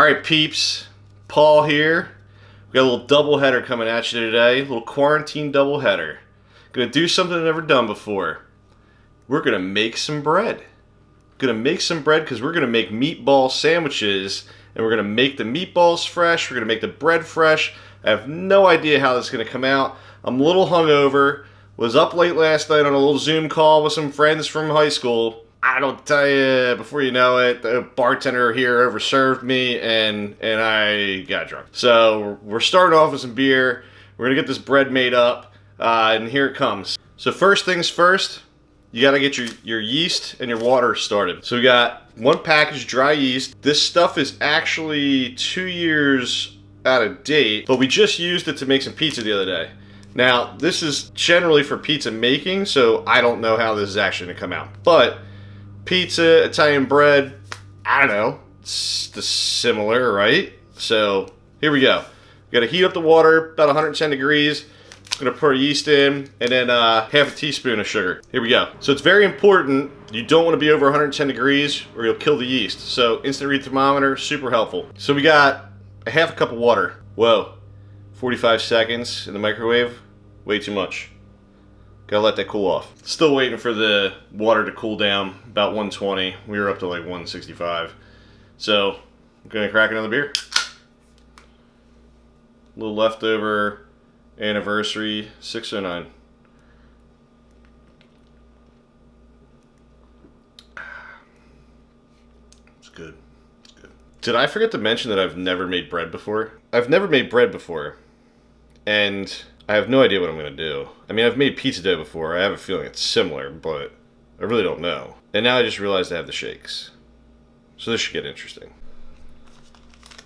Alright peeps, Paul here. We got a little double header coming at you today. A little quarantine double header. Gonna do something I've never done before. We're gonna make some bread. Gonna make some bread because we're gonna make meatball sandwiches, and we're gonna make the meatballs fresh, we're gonna make the bread fresh. I have no idea how this is gonna come out. I'm a little hungover. Was up late last night on a little Zoom call with some friends from high school. I don't tell you, before you know it, the bartender here overserved me and I got drunk. So we're starting off with some beer. We're gonna get this bread made up, and here it comes. So first things first, you gotta get your yeast and your water started. So we got one package dry yeast. This stuff is actually 2 years out of date, but we just used it to make some pizza the other day. Now, this is generally for pizza making, so I don't know how this is actually gonna come out. But pizza, Italian bread, I don't know, it's similar, right? So here we go. We gotta heat up the water, about 110 degrees. Gonna pour yeast in, and then half a teaspoon of sugar. Here we go. So it's very important, you don't wanna be over 110 degrees or you'll kill the yeast. So instant read thermometer, super helpful. So we got a half a cup of water. Whoa, 45 seconds in the microwave, way too much. Gotta let that cool off. Still waiting for the water to cool down, about 120. We were up to like 165. So, I'm gonna crack another beer. A little leftover anniversary 609. It's good. It's good. Did I forget to mention that I've never made bread before? I've never made bread before. And I have no idea what I'm going to do. I mean, I've made pizza dough before. I have a feeling it's similar, but I really don't know. And now I just realized I have the shakes. So this should get interesting.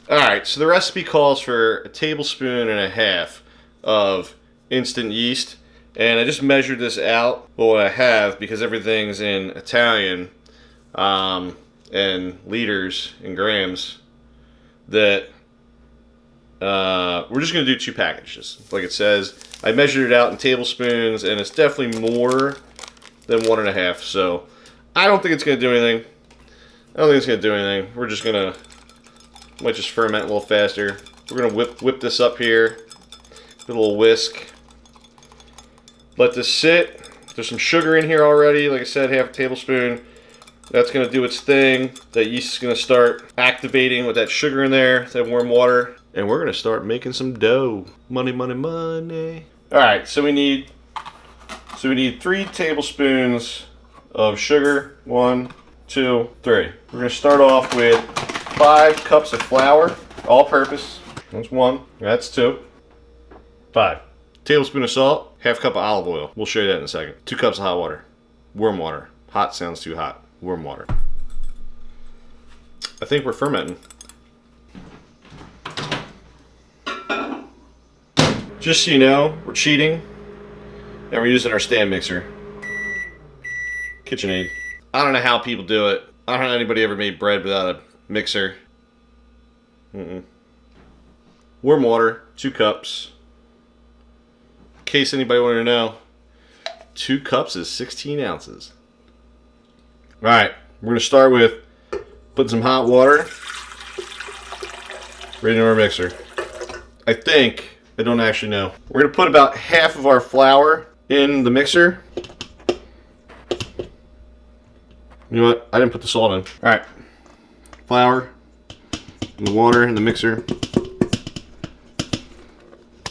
Alright, so the recipe calls for a tablespoon and a half of instant yeast. And I just measured this out, what I have, because everything's in Italian, and liters and grams, that we're just going to do 2 packages. Like it says, I measured it out in tablespoons, and it's definitely more than 1.5. So I don't think it's going to do anything. We're just going to, might just ferment a little faster. We're going to whip this up here. Get a little whisk. Let this sit. There's some sugar in here already. Like I said, half a tablespoon. That's going to do its thing. That yeast is going to start activating with that sugar in there, that warm water. And we're going to start making some dough. Money, money, money. Alright, so we need 3 tablespoons of sugar. 1, 2, 3. We're going to start off with 5 cups of flour, all purpose. That's 1. That's 2. 5. Tablespoon of salt, half cup of olive oil. We'll show you that in a second. 2 cups of hot water. Warm water. Hot sounds too hot. Warm water. I think we're fermenting. Just so you know, we're cheating, and we're using our stand mixer. KitchenAid. I don't know how people do it. I don't know anybody ever made bread without a mixer. Warm water, 2 cups. In case anybody wanted to know, 2 cups is 16 ounces. Alright, we're going to start with putting some hot water right into our mixer. I don't actually know. We're going to put about half of our flour in the mixer. You know what? I didn't put the salt in. Alright. Flour, and the water in the mixer.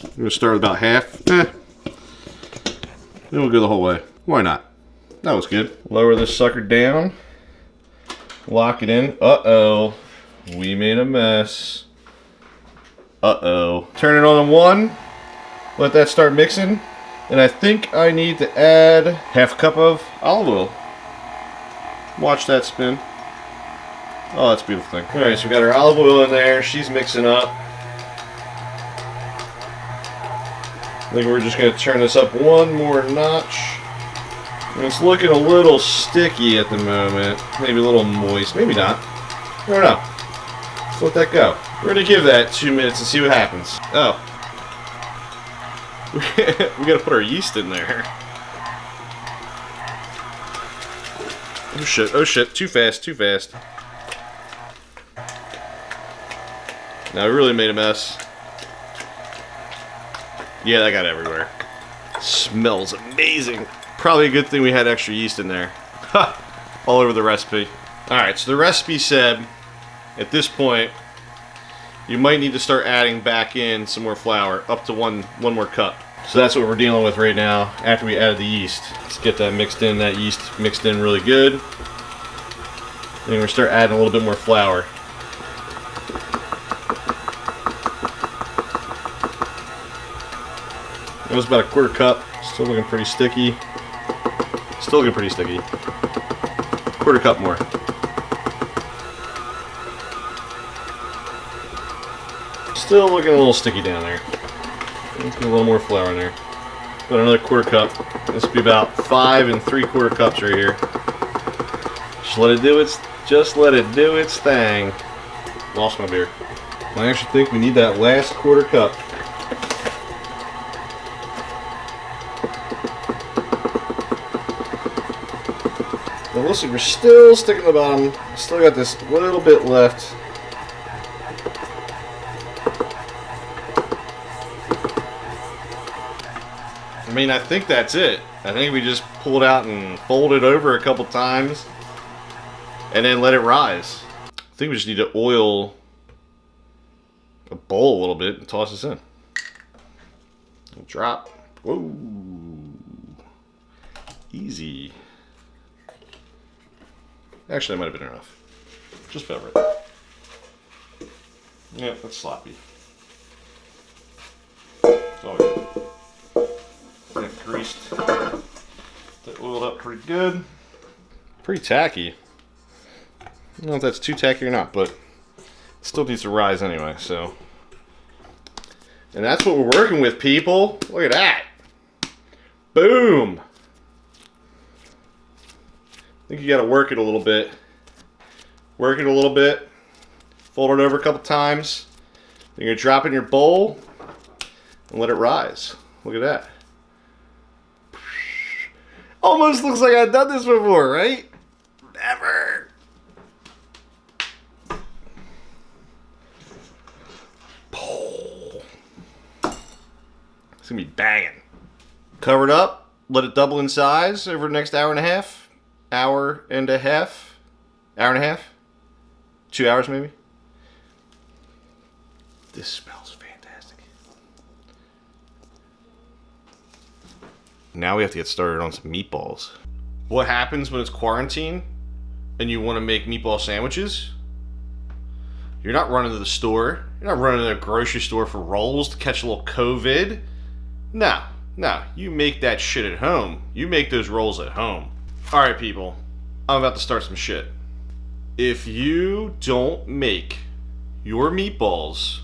I'm going to start with about half. Then we'll go the whole way. Why not? That was good. Lower this sucker down. Lock it in. Uh-oh. We made a mess. Uh-oh. Turn it on 1. Let that start mixing. And I think I need to add half a cup of olive oil. Watch that spin. Oh, that's a beautiful thing. Alright, so we got our olive oil in there. She's mixing up. I think we're just going to turn this up 1 more notch. And it's looking a little sticky at the moment. Maybe a little moist. Maybe not. I don't know. Let's let that go. We're going to give that 2 minutes and see what happens. Oh. We got to put our yeast in there. Oh shit, too fast. Now, we really made a mess. Yeah, that got everywhere. Smells amazing. Probably a good thing we had extra yeast in there. Ha! All over the recipe. Alright, so the recipe said, at this point, you might need to start adding back in some more flour, up to one more cup. So that's what we're dealing with right now after we added the yeast. Let's get that mixed in, that yeast mixed in really good. Then we're going to start adding a little bit more flour. It was about a quarter cup. Still looking pretty sticky. Still looking pretty sticky. Quarter cup more. Still looking a little sticky down there. Let's get a little more flour in there. About another quarter cup. This will be about 5 3/4 cups right here. Just let it do its thing. Lost my beer. I actually think we need that last quarter cup. Now listen, we're still sticking to the bottom. Still got this little bit left. I mean, I think that's it. I think we just pull it out and fold it over a couple times and then let it rise. I think we just need to oil a bowl a little bit and toss this in. Drop. Whoa. Easy. Actually, that might have been enough. Just about right. Yeah, that's sloppy. It's all good. Get it greased. That oiled up pretty good. Pretty tacky. I don't know if that's too tacky or not, but it still needs to rise anyway, so. And that's what we're working with, people. Look at that. Boom. I think you gotta work it a little bit. Work it a little bit. Fold it over a couple times. Then you're gonna drop it in your bowl and let it rise. Look at that. Almost looks like I've done this before, right? Never. It's gonna be banging. Cover it up. Let it double in size over the next hour and a half. Hour and a half. 2 hours maybe. This smells fantastic. Now we have to get started on some meatballs. What happens when it's quarantine and you want to make meatball sandwiches? You're not running to the store. You're not running to the grocery store for rolls to catch a little COVID. No. You make that shit at home. You make those rolls at home. Alright, people. I'm about to start some shit. If you don't make your meatballs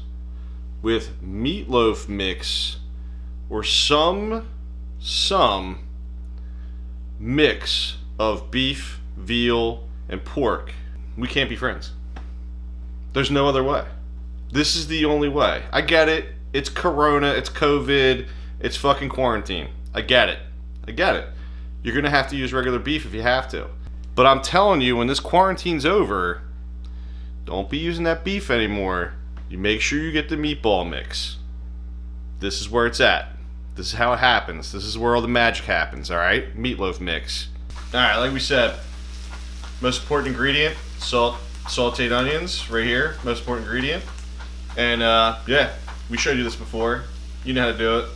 with meatloaf mix or some mix of beef, veal, and pork, we can't be friends. There's no other way. This is the only way. I get it. It's Corona. It's COVID. It's fucking quarantine. I get it. You're gonna have to use regular beef if you have to. But I'm telling you, when this quarantine's over, don't be using that beef anymore. You make sure you get the meatball mix. This is where it's at. This is how it happens. This is where all the magic happens, alright? Meatloaf mix. Alright, like we said, most important ingredient, sauteed onions, right here. Most important ingredient. And yeah, we showed you this before. You know how to do it.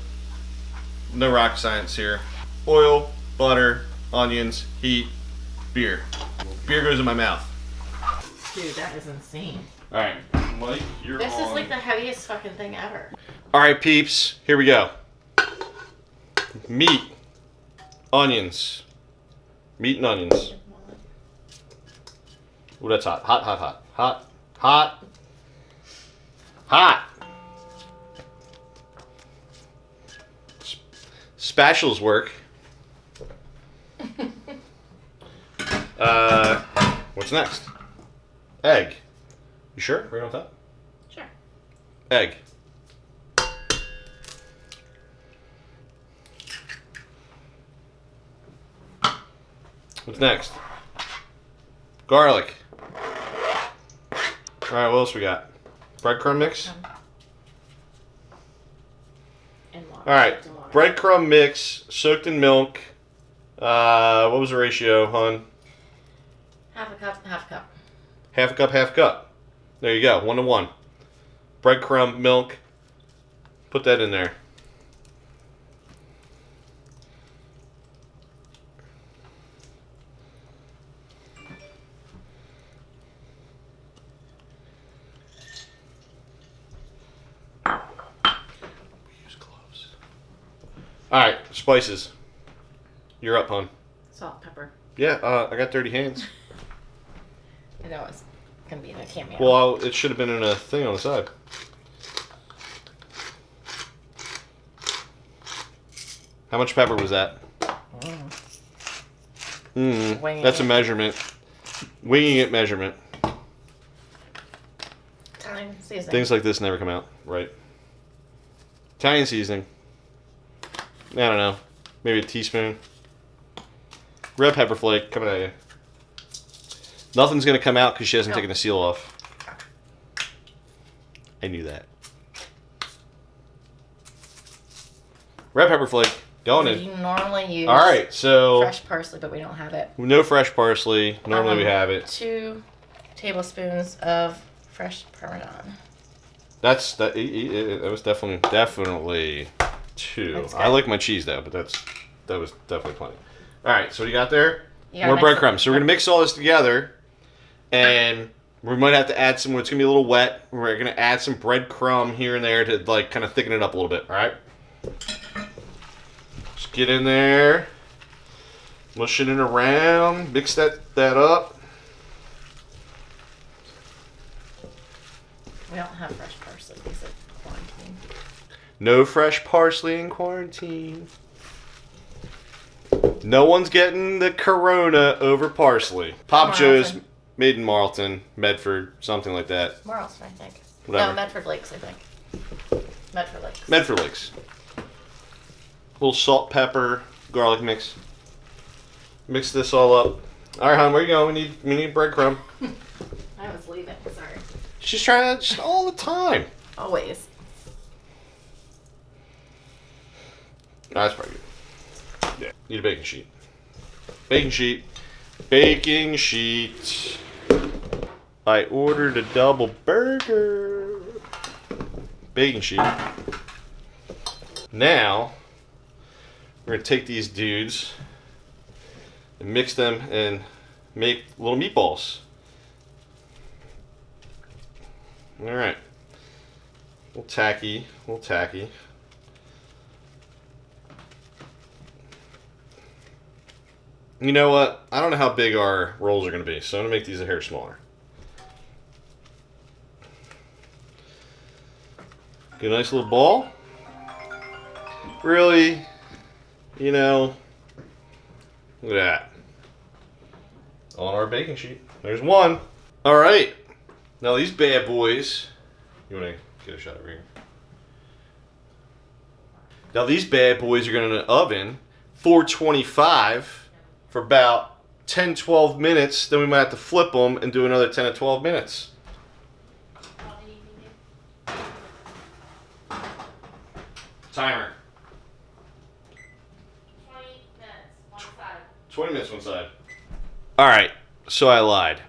No rocket science here. Oil, butter, onions, heat, beer. Beer goes in my mouth. Dude, that is insane. Alright, Mike, you're This on. is like the heaviest fucking thing ever. Alright, peeps, here we go. Meat, onions. Meat and onions. Ooh, that's hot. Hot. Spatulas work. What's next? Egg. You sure? Right on top? Sure. Egg. What's next? Garlic. Alright, what else we got? Breadcrumb mix? And water. Alright, breadcrumb mix, soaked in milk. What was the ratio, hon? Half a cup, half a cup. Half a cup, half a cup. There you go, 1 to 1. Breadcrumb, milk. Put that in there. Use gloves. Alright, spices. You're up, hon. Salt, pepper. Yeah, I got dirty hands. I know it's gonna be in a cameo. Well, it should have been in a thing on the side. How much pepper was that? That's a measurement. Winging it measurement. Time, seasoning. Things like this never come out right. Italian seasoning. I don't know. Maybe a teaspoon. Red pepper flake coming at you. Nothing's going to come out because she hasn't taken the seal off. I knew that. Red pepper flake. Going in. You normally use Alright, so fresh parsley, but we don't have it. no fresh parsley. Normally we have it. 2 tablespoons of fresh Parmesan. That was definitely 2. I like my cheese though, but that was definitely plenty. Alright, so what you got there? More breadcrumbs. So we're gonna mix all this together, and we might have to add some. It's gonna be a little wet. We're gonna add some breadcrumb here and there to like kind of thicken it up a little bit. All right. Just get in there, mushing it around, mix that up. We don't have fresh parsley because of quarantine. No fresh parsley in quarantine. No one's getting the corona over parsley. Papa Joe's made in Marlton, Medford, something like that. Marlton, I think. Whatever. No, Medford Lakes, I think. Medford Lakes. Medford Lakes. A little salt, pepper, garlic mix. Mix this all up. All right, hon, where you going? We need breadcrumb. I was leaving. Sorry. She's trying to all the time. Always. That's pretty good. Yeah. Need a baking sheet. Baking sheet. Baking sheet. I ordered a double burger. Baking sheet. Now, we're going to take these dudes and mix them and make little meatballs. Alright. A little tacky. You know what? I don't know how big our rolls are going to be, so I'm going to make these a hair smaller. Get a nice little ball. Really, you know, look at that. On our baking sheet. There's one. All right. Now these bad boys. You want to get a shot over here? Now these bad boys are going in the oven, 425. For about 10-12 minutes, then we might have to flip them and do another 10 to 12 minutes. Timer. 20 minutes, one side. 20 minutes one side. Alright, so I lied.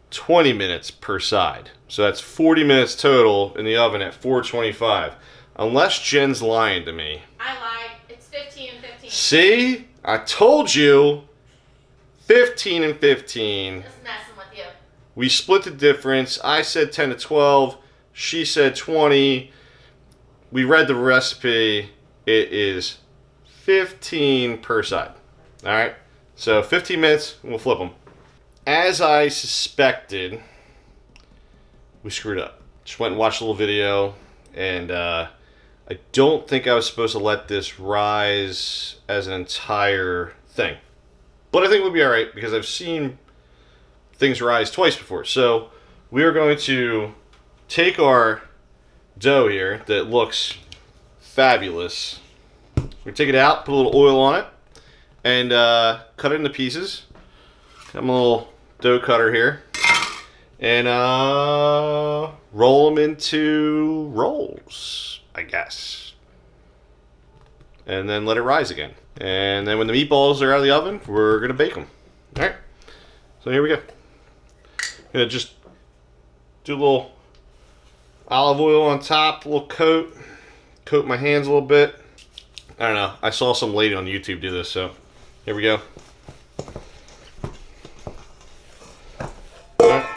20 minutes per side. So that's 40 minutes total in the oven at 425. Unless Jen's lying to me. I lied. It's 15 and 15. See? I told you 15 and 15. Just messing with you. We split the difference. I said 10 to 12. She said 20. We read the recipe. It is 15 per side. All right? So 15 minutes, and we'll flip them. As I suspected, we screwed up. Just went and watched a little video, and I don't think I was supposed to let this rise as an entire thing. But I think we'll be alright because I've seen things rise twice before. So we are going to take our dough here that looks fabulous. We take it out, put a little oil on it, and cut it into pieces. Got my little dough cutter here. and roll them into rolls, I guess. And then let it rise again. And then when the meatballs are out of the oven, we're going to bake them. All right. So here we go. Gonna just do a little olive oil on top, a little coat my hands a little bit. I don't know. I saw some lady on YouTube do this, so here we go. That's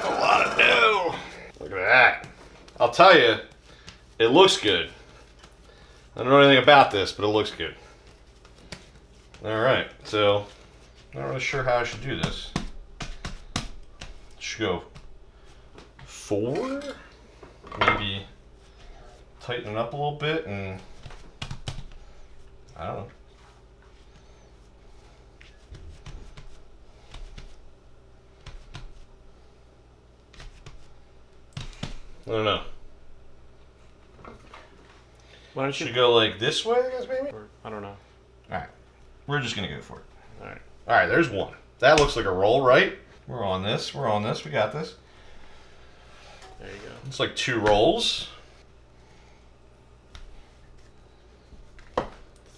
a lot of dough. Look at that. I'll tell you, it looks good. I don't know anything about this, but it looks good. All right, so not really sure how I should do this. Should go 4, maybe tighten it up a little bit, and I don't know. I don't know. Why don't you Should go like this way, I guess, maybe? Or, I don't know. Alright. We're just gonna go for it. Alright. Alright, there's one. That looks like a roll, right? We're on this. We're on this. We got this. There you go. It's like 2 rolls.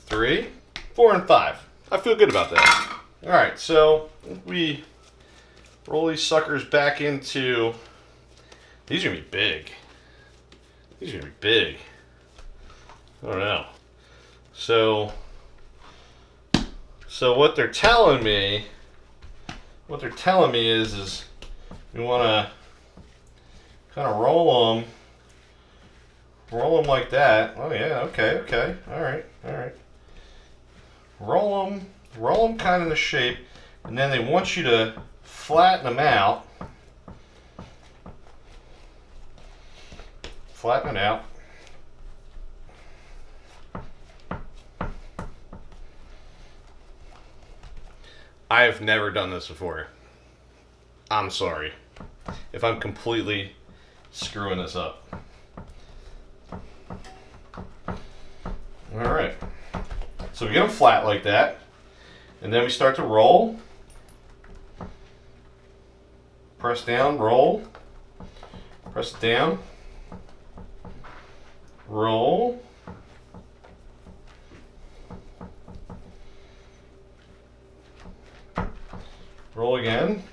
3, 4, and 5. I feel good about that. Alright, so we roll these suckers back into... These are gonna be big. These are gonna be big. I don't know. So what they're telling me is we want to kind of roll them like that. Oh yeah, okay, all right. Roll them kind of in the shape, and then they want you to flatten them out. Flatten it out. I have never done this before. I'm sorry if I'm completely screwing this up. Alright. So we get them flat like that. And then we start to roll. Press down, roll. Press it down. Roll. Roll again.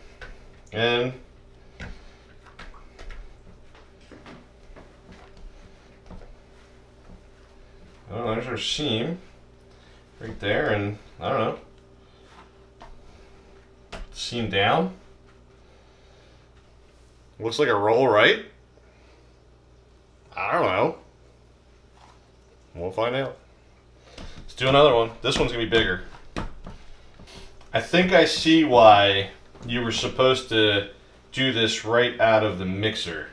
And oh, there's our seam right there, and I don't know. Seam down. Looks like a roll, right? I don't know. We'll find out. Let's do another one. This one's gonna be bigger. I think I see why you were supposed to do this right out of the mixer.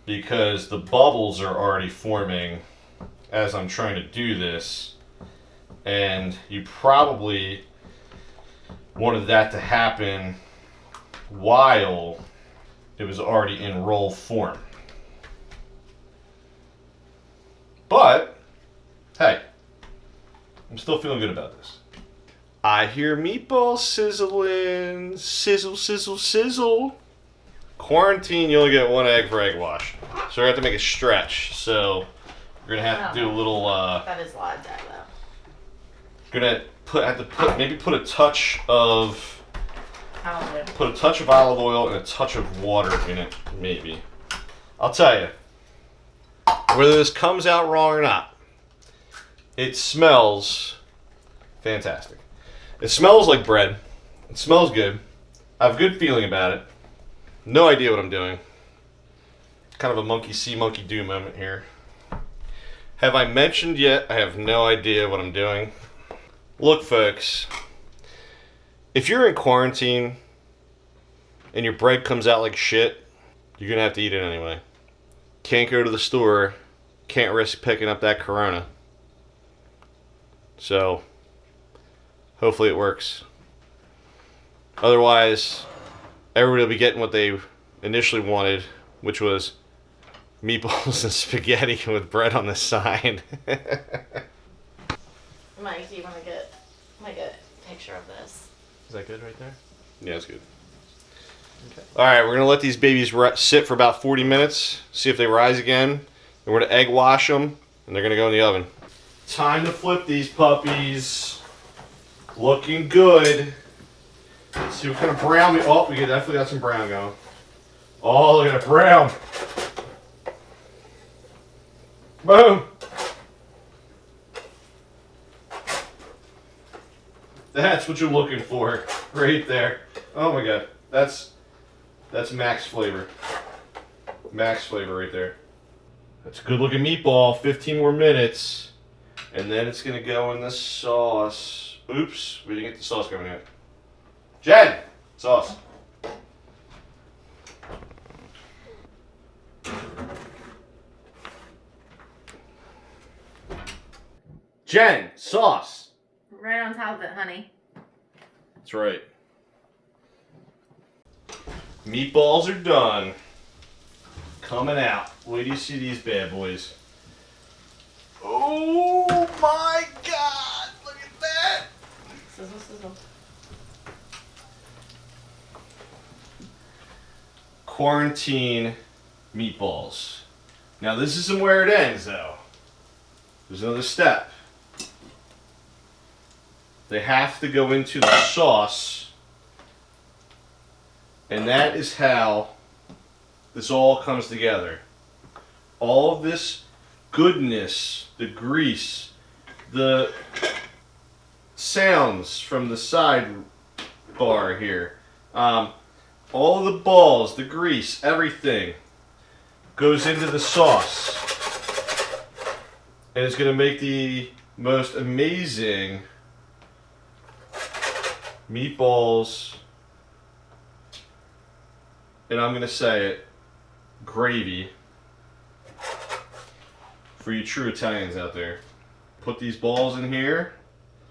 Because the bubbles are already forming as I'm trying to do this. And you probably wanted that to happen while it was already in roll form. But, hey, I'm still feeling good about this. I hear meatballs sizzling. Sizzle, sizzle, sizzle. Quarantine, you only get 1 egg per egg wash. So we're going to have to make a stretch. So we're going to have to do a little... that is a lot of dye, though. Gonna put a touch of... Olive oil. Put a touch of olive oil and a touch of water in it, maybe. I'll tell you, whether this comes out wrong or not, it smells fantastic. It smells like bread. It smells good. I have a good feeling about it. No idea what I'm doing. Kind of a monkey see, monkey do moment here. Have I mentioned yet? I have no idea what I'm doing. Look, folks, if you're in quarantine and your bread comes out like shit, you're going to have to eat it anyway. Can't go to the store. Can't risk picking up that Corona. So, hopefully it works. Otherwise, everybody will be getting what they initially wanted, which was meatballs and spaghetti with bread on the side. Mike, do you want to get like a picture of this? Is that good right there? Yeah, that's good. Okay. All right, we're gonna let these babies sit for about 40 minutes. See if they rise again. Then we're gonna egg wash them, and they're gonna go in the oven. Time to flip these puppies. Looking good. Let's see what kind of brown we. Oh, we definitely got some brown going. Oh, look at that brown. Boom. That's what you're looking for, right there. Oh my God, that's max flavor. Max flavor right there. That's a good looking meatball. 15 more minutes, and then it's gonna go in the sauce. Oops, we didn't get the sauce going yet. Jen, sauce. Jen, sauce. Right on top of it, honey. That's right. Meatballs are done. Coming out. Wait till you see these bad boys. Oh my God! Look at that! Sizzle, sizzle. Quarantine meatballs. Now this isn't where it ends though. There's another step. They have to go into the sauce, and that is how this all comes together. All of this goodness, the grease, the sounds from the side bar here, all of the balls, the grease, everything goes into the sauce, and it's going to make the most amazing meatballs, and I'm going to say it, gravy for you true Italians out there. Put these balls in here,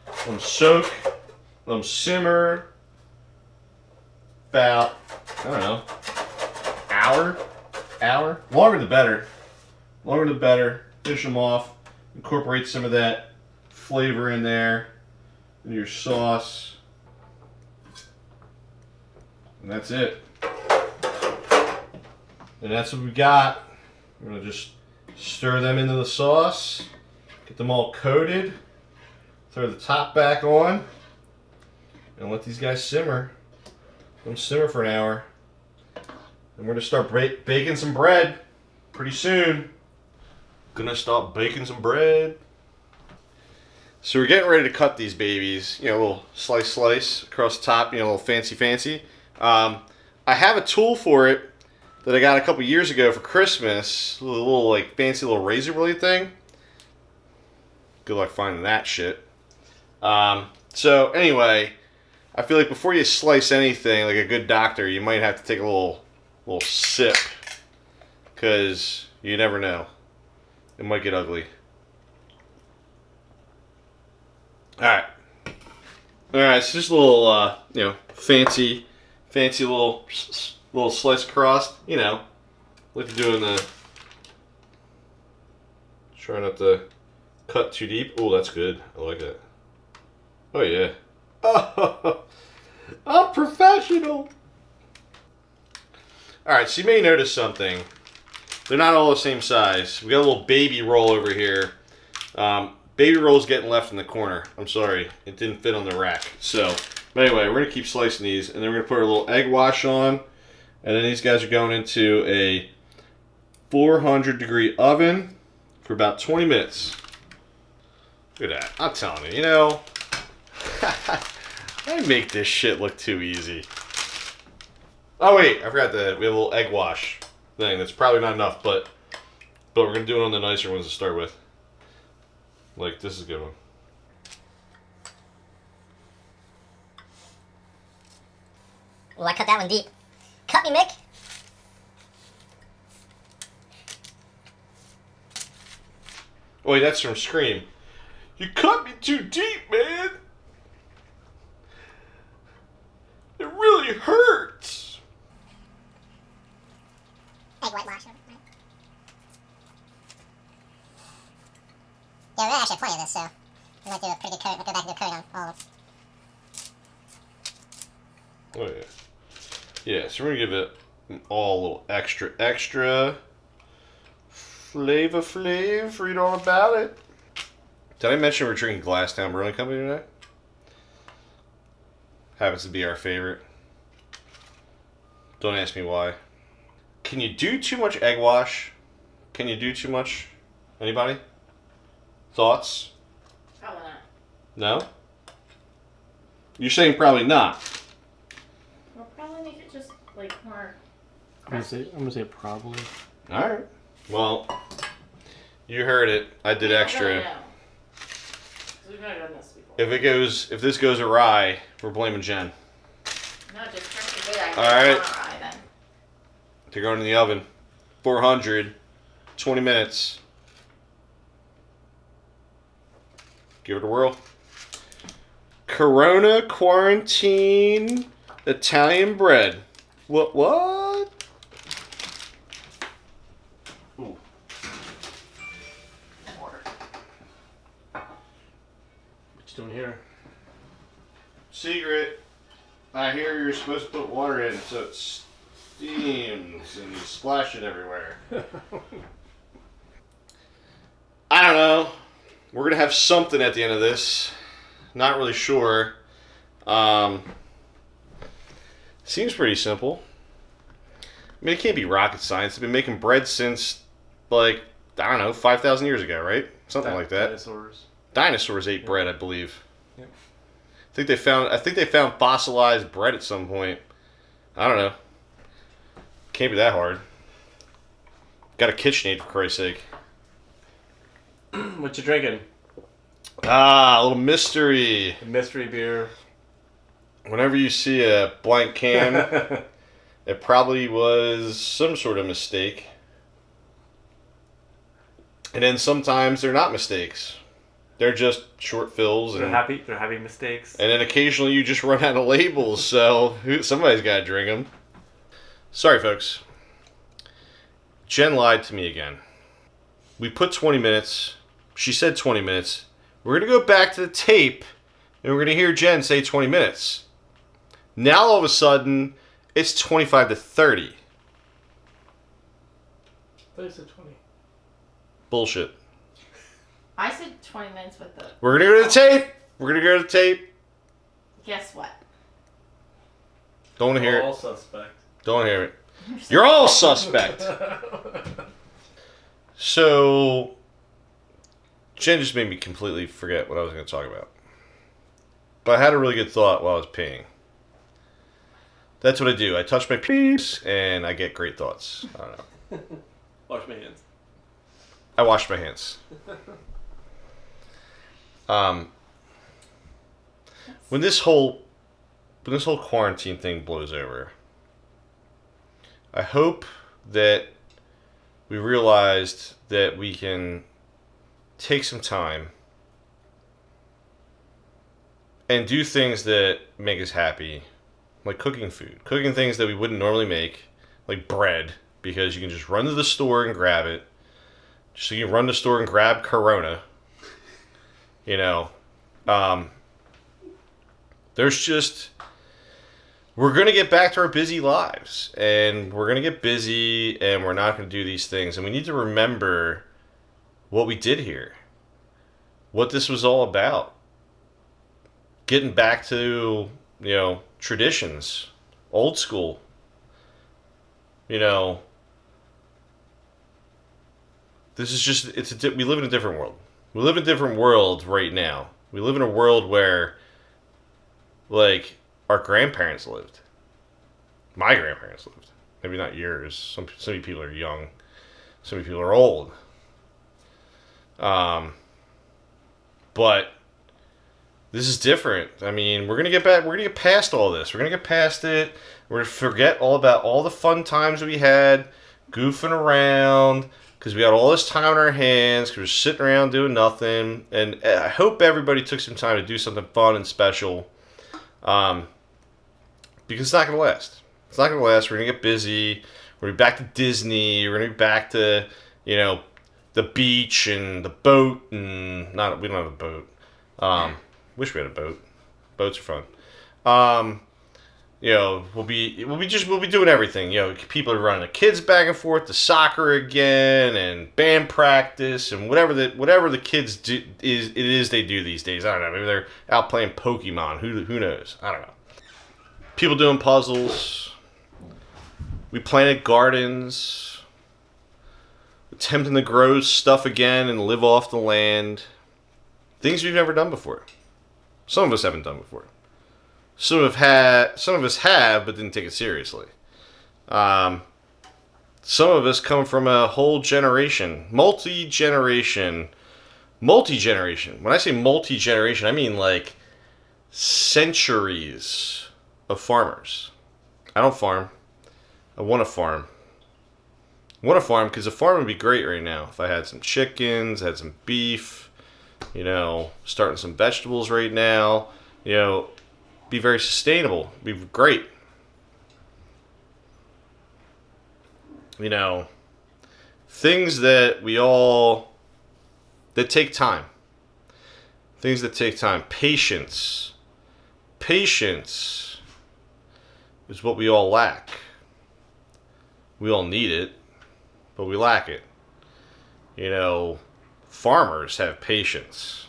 let them soak, let them simmer about, I don't know, hour? Longer the better. Longer the better. Fish them off, incorporate some of that flavor in there, in your sauce. And that's it. And that's what we got. We're going to just stir them into the sauce, get them all coated, throw the top back on, and let these guys simmer. Let them simmer for an hour. And we're going to start baking some bread pretty soon. Gonna start baking some bread. So we're getting ready to cut these babies. You know, a little slice across the top, you know, a little fancy. I have a tool for it that I got a couple years ago for Christmas. A little like fancy little razor blade thing. Good luck finding that shit. So anyway, I feel like before you slice anything, like a good doctor, you might have to take a little sip, because you never know. It might get ugly. Alright. Alright, so just a little, you know, fancy little slice across, you know, like to do in the, try not to cut too deep. Oh, that's good. I like that. Oh, yeah. Oh, I'm professional. Alright, so you may notice something. They're not all the same size. We got a little baby roll over here. Baby roll's getting left in the corner. I'm sorry, it didn't fit on the rack. So, but anyway, we're gonna keep slicing these, and then we're gonna put a little egg wash on, and then these guys are going into a 400-degree oven for about 20 minutes. Look at that. I'm telling you, you know, I make this shit look too easy. Oh wait, I forgot that we have a little egg wash thing. That's probably not enough, but we're gonna do it on the nicer ones to start with. Like, this is a good one. Well, I cut that one deep. Cut me, Mick. Oh wait, that's from Scream. You cut me too deep, man. It really hurts. Egg whitewash. Yeah, we actually have plenty of this, so we might do a pretty good coat. We'll go back and do a coat on all of them. Oh yeah. Yeah, so we're gonna give it all a little extra flavor. Read all about it. Did I mention we're drinking Glasstown Brewing Company tonight? Happens to be our favorite. Don't ask me why. Can you do too much egg wash? Can you do too much? Anybody? Thoughts? Probably not. No? You're saying probably not. We'll probably make it just like more. I'm gonna say probably. Alright. Well, you heard it. I did extra. Really know. 'Cause we've never done this before. If this goes awry, we're blaming Jen. No, just drink the good idea. All right. Alright then. They're going in the oven. 400. 20 minutes. Give it a whirl. Corona quarantine Italian bread. What? Ooh. Water. What you doing here? Secret. I hear you're supposed to put water in so it steams and you splash it everywhere. I don't know. We're going to have something at the end of this. Not really sure. Seems pretty simple. I mean, it can't be rocket science. They've been making bread since, like, I don't know, 5,000 years ago, right? Something like that. Dinosaurs. Dinosaurs ate bread, I believe. Yep. I think they found fossilized bread at some point. I don't know. Can't be that hard. Got a KitchenAid, for Christ's sake. What you drinking? Ah, a little mystery. A mystery beer. Whenever you see a blank can, it probably was some sort of mistake. And then sometimes they're not mistakes. They're just short fills. They're happy mistakes. And then occasionally you just run out of labels, so somebody's got to drink them. Sorry, folks. Jen lied to me again. We put 20 minutes. She said 20 minutes. We're going to go back to the tape, and we're going to hear Jen say 20 minutes. Now, all of a sudden, it's 25 to 30. I thought you said 20. Bullshit. I said 20 minutes with the. We're going to go to the tape. We're going to go to the tape. Guess what? Don't want to hear All it. suspect. Don't want to hear it. You're all suspect. So, Jen just made me completely forget what I was going to talk about. But I had a really good thought while I was peeing. That's what I do. I touch my peeps, and I get great thoughts. I don't know. Wash my hands. I washed my hands. When this whole quarantine thing blows over, I hope that we realized that we can take some time and do things that make us happy, like cooking food, cooking things that we wouldn't normally make, like bread, because you can just run to the store and grab it. So you can run to the store and grab Corona. You know, there's just, we're going to get back to our busy lives, and we're going to get busy, and we're not going to do these things. And we need to remember what we did here, what this was all about. Getting back to, you know, traditions, old school, you know. This is just, we live in a different world. We live in a different world right now. We live in a world where, like, our grandparents lived. My grandparents lived. Maybe not yours. Some people are young. Some people are old. But this is different. I mean, we're gonna get past all this. We're gonna get past it. We're gonna forget all about all the fun times we had, goofing around, because we got all this time on our hands, because we're sitting around doing nothing. And I hope everybody took some time to do something fun and special. Because it's not going to last. It's not going to last. We're going to get busy. We're going to be back to Disney. We're going to be back to, you know, the beach and the boat. And we don't have a boat. Wish we had a boat. Boats are fun. You know, we'll be doing everything. You know, people are running the kids back and forth to soccer again, and band practice, and whatever the kids do they do these days. I don't know. Maybe they're out playing Pokemon. Who knows? I don't know. People doing puzzles. We planted gardens. Attempting to grow stuff again and live off the land. Things we've never done before. Some of us haven't done before. Some of us have, but didn't take it seriously. Some of us come from a whole generation, multi-generation. When I say multi-generation, I mean like centuries of farmers. I don't farm. I want to farm. I want to farm because a farm would be great right now. If I had some chickens, had some beef, you know, starting some vegetables right now, you know, be very sustainable. Be great. You know, things that take time. Things that take time. Patience. Patience is what we all lack. We all need it, but we lack it. You know, farmers have patience.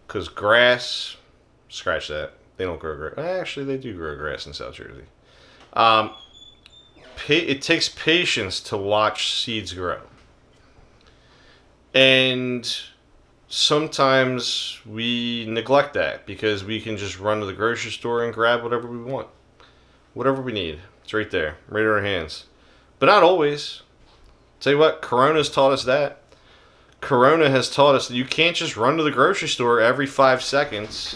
Because grass, scratch that. They don't grow grass. Actually, they do grow grass in South Jersey. It takes patience to watch seeds grow. And sometimes we neglect that because we can just run to the grocery store and grab whatever we want. Whatever we need. It's right there. Right in our hands. But not always. Tell you what, Corona's taught us that. Corona has taught us that you can't just run to the grocery store every 5 seconds,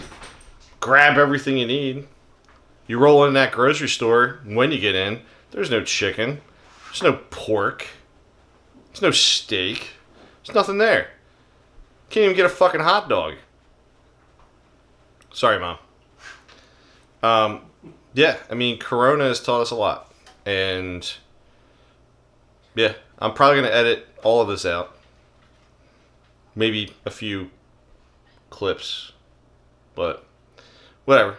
grab everything you need. You roll in that grocery store, when you get in, there's no chicken, there's no pork, there's no steak, there's nothing there. Can't even get a fucking hot dog. Sorry, Mom. Yeah, I mean, Corona has taught us a lot. And, yeah, I'm probably going to edit all of this out. Maybe a few clips, but whatever.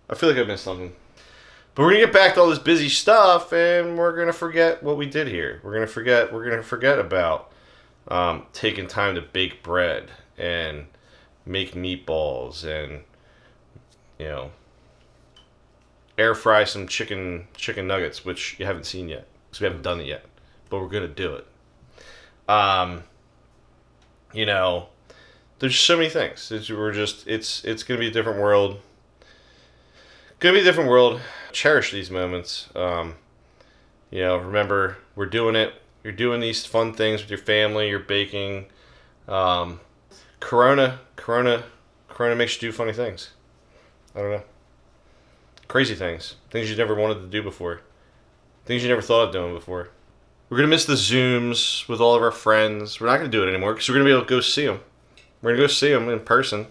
I feel like I missed something. But we're gonna get back to all this busy stuff, and we're gonna forget what we did here. We're gonna forget about taking time to bake bread and make meatballs and, you know, air fry some chicken nuggets, which you haven't seen yet because we haven't done it yet, but we're gonna do it. You know, there's so many things. It's gonna be a different world. Gonna be a different world. Cherish these moments. You know, remember, we're doing it. You're doing these fun things with your family. You're baking. Corona makes you do funny things. I don't know. Crazy things. Things you never wanted to do before. Things you never thought of doing before. We're going to miss the Zooms with all of our friends. We're not going to do it anymore because we're going to be able to go see them. We're going to go see them in person.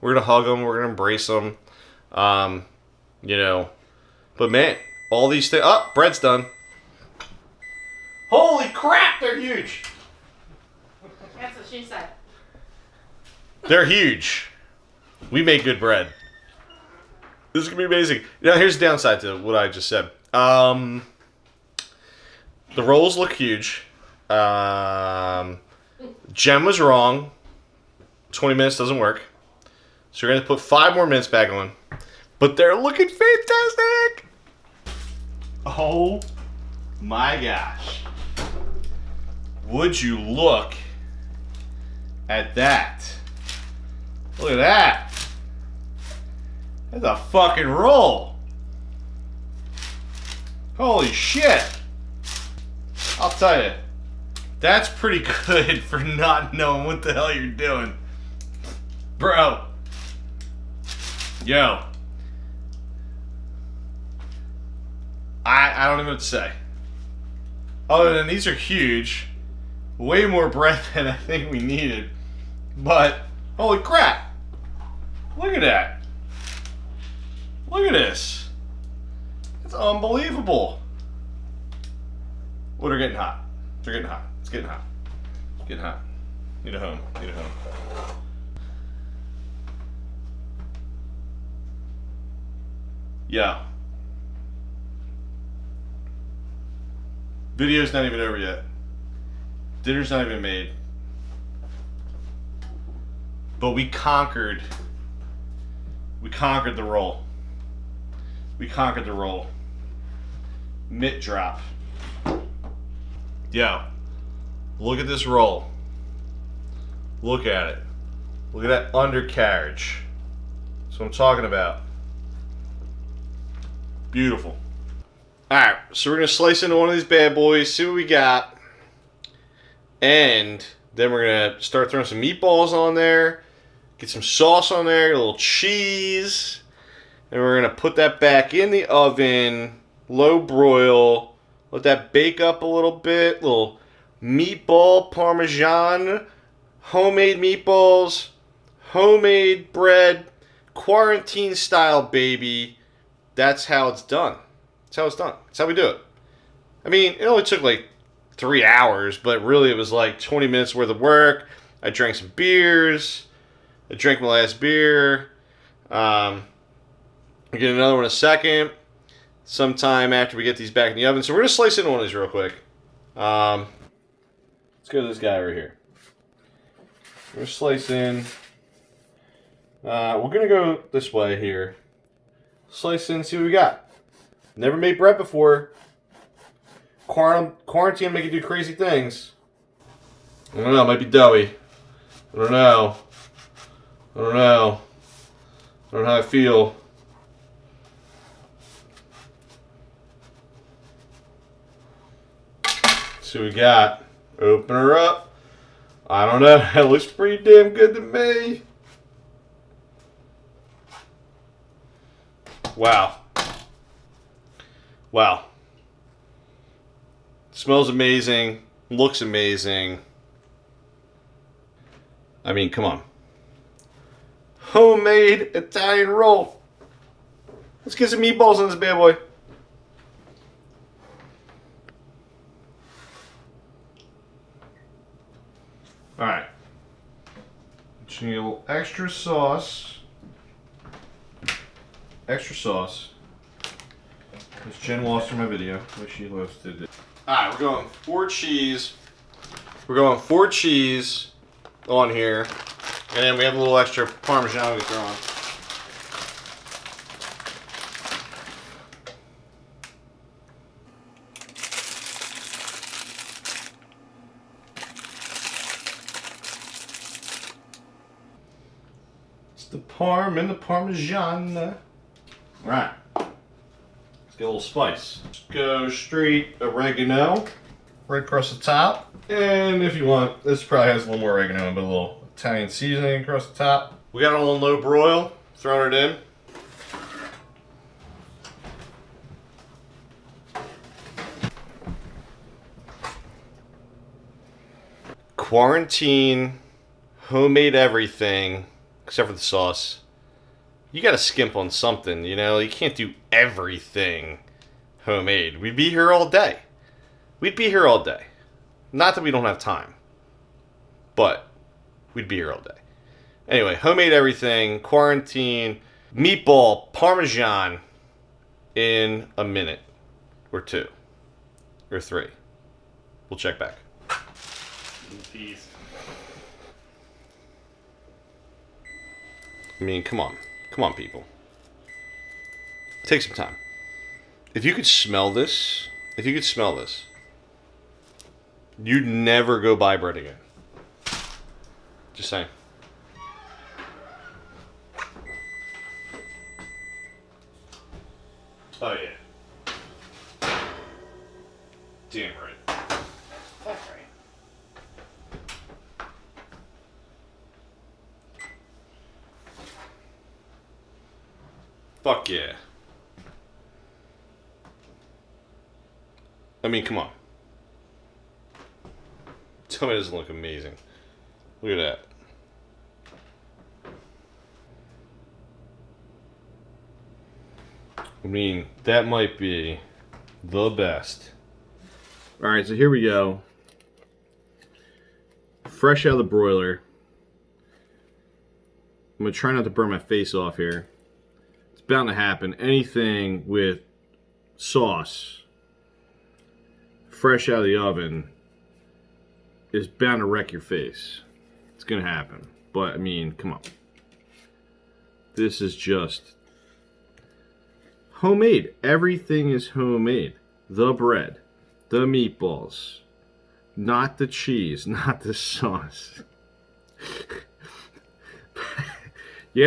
We're going to hug them. We're going to embrace them. You know. But man, all these things... Oh, bread's done. Holy crap, they're huge. That's what she said. They're huge. We make good bread. This is going to be amazing. Now, here's the downside to what I just said. The rolls look huge. Jem was wrong. 20 minutes doesn't work. So we're going to put 5 more minutes back on. But they're looking fantastic. Oh my gosh. Would you look at that? Look at that. That's a fucking roll. Holy shit. I'll tell you, that's pretty good for not knowing what the hell you're doing. Bro. Yo. I don't even know what to say. Other than these are huge. Way more bread than I think we needed. But, holy crap. Look at that. Look at this. It's unbelievable. Oh, they're getting hot. They're getting hot. It's getting hot. It's getting hot. Need a home. Need a home. Yeah. Video's not even over yet. Dinner's not even made. But we conquered the roll. We conquered the roll. Mitt drop. Yeah. Look at this roll. Look at it. Look at that undercarriage. That's what I'm talking about. Beautiful. Alright, so we're going to slice into one of these bad boys, see what we got. And then we're going to start throwing some meatballs on there. Get some sauce on there, a little cheese. And we're going to put that back in the oven. Low broil. Let that bake up a little bit. Little meatball parmesan. Homemade meatballs. Homemade bread. Quarantine style, baby. That's how it's done. That's how it's done. That's how we do it. I mean, it only took like 3 hours, but really it was like 20 minutes worth of work. I drank some beers. I drank my last beer. I'll get another one in a second. Sometime after we get these back in the oven. So we're going to slice into one of these real quick. Let's go to this guy right here. We're going to slice in. We're going to go this way here. Slice in and see what we got. Never made bread before. Quarantine make you do crazy things. I don't know, it might be doughy. I don't know. I don't know how I feel. Let's see what we got. Open her up. I don't know. That looks pretty damn good to me. Wow. Wow. Smells amazing. Looks amazing. I mean, come on. Homemade Italian roll. Let's get some meatballs on this bad boy. Alright. Just need a little extra sauce. Extra sauce. Because Jen lost her my video, which she posted it. Alright, we're going 4 cheese. We're going 4 cheese on here. And then we have a little extra parmesan we throw on. It's the parm and the parmigiana. Alright. Let's get a little spice. Just go straight oregano right across the top. And if you want, this probably has a little more oregano, but a little Italian seasoning across the top. We got it on low broil, throwing it in. Quarantine, homemade everything, except for the sauce. You gotta skimp on something, you know? You can't do everything homemade. We'd be here all day. We'd be here all day. Not that we don't have time, but we'd be here all day. Anyway, homemade everything, quarantine, meatball, parmesan in a minute or 2 or 3. We'll check back. Peace. I mean, come on. Come on, people. Take some time. If you could smell this, you'd never go buy bread again. Just saying. Oh, yeah. Damn right. That's right. Fuck yeah. I mean, come on. Tell me it doesn't look amazing. Look at that. I mean, that might be the best. Alright, so here we go. Fresh out of the broiler. I'm going to try not to burn my face off here. It's bound to happen. Anything with sauce, fresh out of the oven, is bound to wreck your face. It's gonna happen. But I mean, come on. This is just homemade. Everything is homemade. The bread, the meatballs, not the cheese, not the sauce. you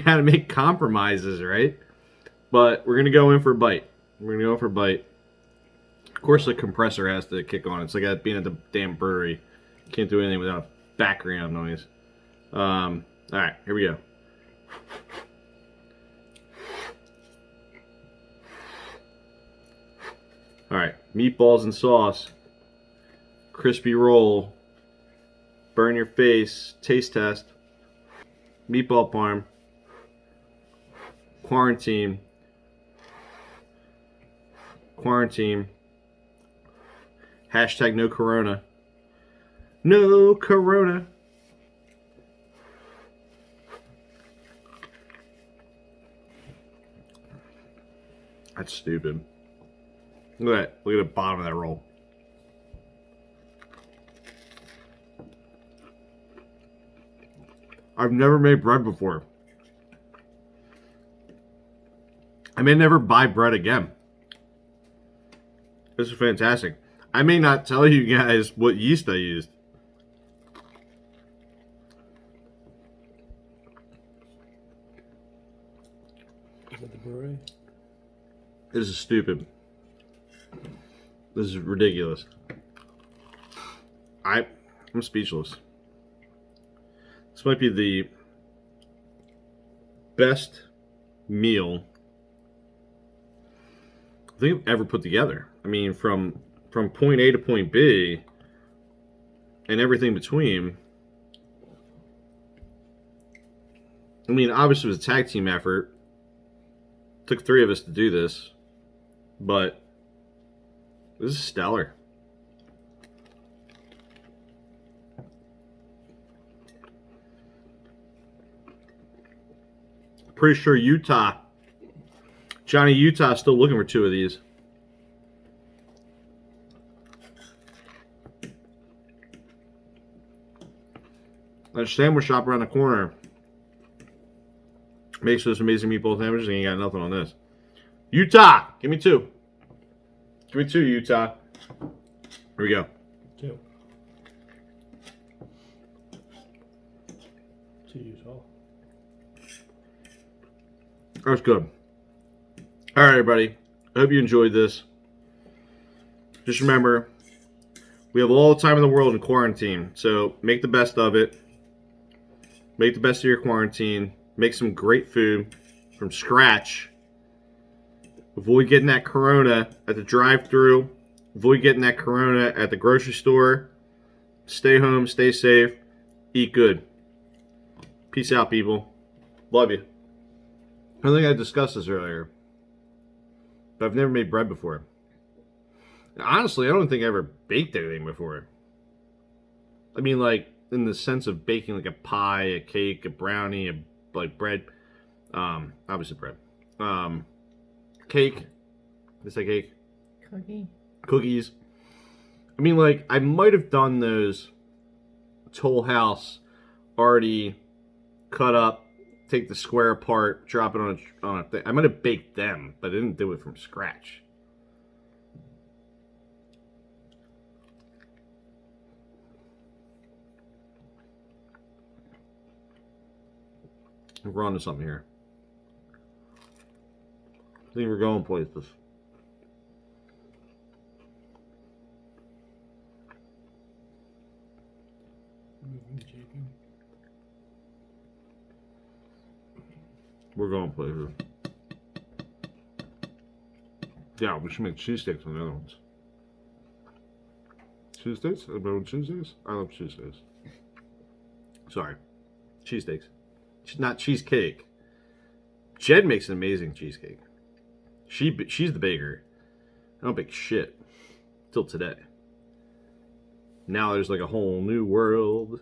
gotta make compromises, right? But we're gonna go in for a bite. Of course, the compressor has to kick on. It's like being at the damn brewery. Can't do anything without background noise. All right, here we go. All right, meatballs and sauce, crispy roll, burn your face, taste test, meatball parm, quarantine, hashtag no corona, no corona. That's stupid. Look at that. Look at the bottom of that roll. I've never made bread before. I may never buy bread again. This is fantastic. I may not tell you guys what yeast I used. Is that the brewery? This is stupid. This is ridiculous. I'm speechless. This might be the best meal I think I've ever put together. I mean, from point A to point B and everything between. I mean, obviously it was a tag team effort. Took 3 of us to do this, but this is stellar. Pretty sure Johnny Utah is still looking for 2 of these. There's a sandwich shop around the corner. Makes those amazing meatball sandwiches and you got nothing on this. Utah! Give me 2. Give me 2, Utah. Here we go. 2. 2 Utah. That's good. All right, everybody. I hope you enjoyed this. Just remember, we have all the time in the world in quarantine, so make the best of it. Make the best of your quarantine. Make some great food from scratch. Avoid getting that Corona at the drive-thru. Avoid getting that Corona at the grocery store. Stay home, stay safe, eat good. Peace out, people. Love you. I think I discussed this earlier, but I've never made bread before. And honestly, I don't think I ever baked anything before. I mean, like, in the sense of baking like a pie, a cake, a brownie, like bread. Obviously bread. Cake. Is that cake? Cookies. I mean, like, I might have done those Toll House already cut up, take the square apart, drop it on a thing. I might have baked them, but I didn't do it from scratch. We're on to something here. I think we're going places. We're going places. Yeah, we should make cheesesteaks on the other ones. Cheesesteaks? Everybody want cheesesteaks? I love cheesesteaks. Sorry. Cheesesteaks. Not cheesecake. Jed makes an amazing cheesecake. She's the baker. I don't bake shit. Till today. Now there's like a whole new world.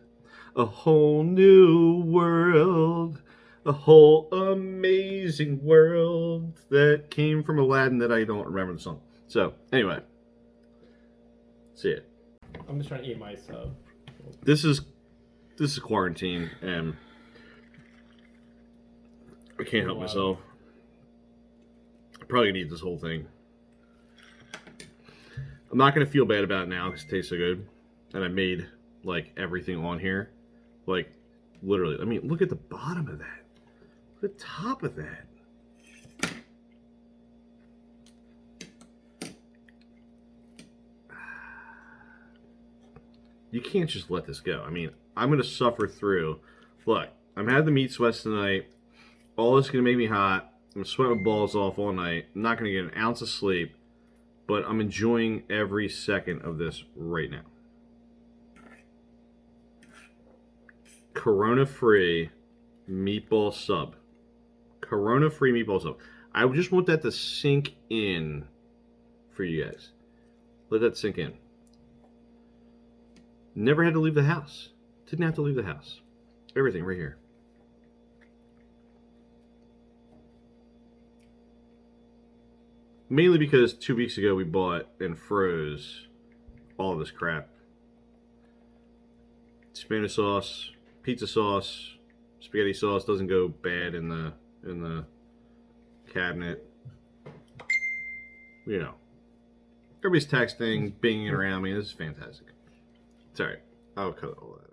A whole new world A whole amazing world that came from Aladdin that I don't remember the song. So, anyway. See it. I'm just trying to eat my sub. This is quarantine, and I can't help myself. I'm probably gonna eat this whole thing. I'm not gonna feel bad about it now because it tastes so good, and I made like everything on here, like literally. I mean, look at the bottom of that. Look at the top of that. You can't just let this go. I mean, I'm gonna suffer through. Look, I'm having the meat sweats tonight. All this is gonna make me hot. I'm gonna sweat my balls off all night. I'm not gonna get an ounce of sleep, but I'm enjoying every second of this right now. Corona-free meatball sub. Corona-free meatball sub. I just want that to sink in for you guys. Let that sink in. Never had to leave the house. Didn't have to leave the house. Everything right here. Mainly because 2 weeks ago we bought and froze all of this crap. Tomato sauce, pizza sauce, spaghetti sauce doesn't go bad in the cabinet. You know. Everybody's texting, binging around me. This is fantastic. It's alright. I'll cut all that.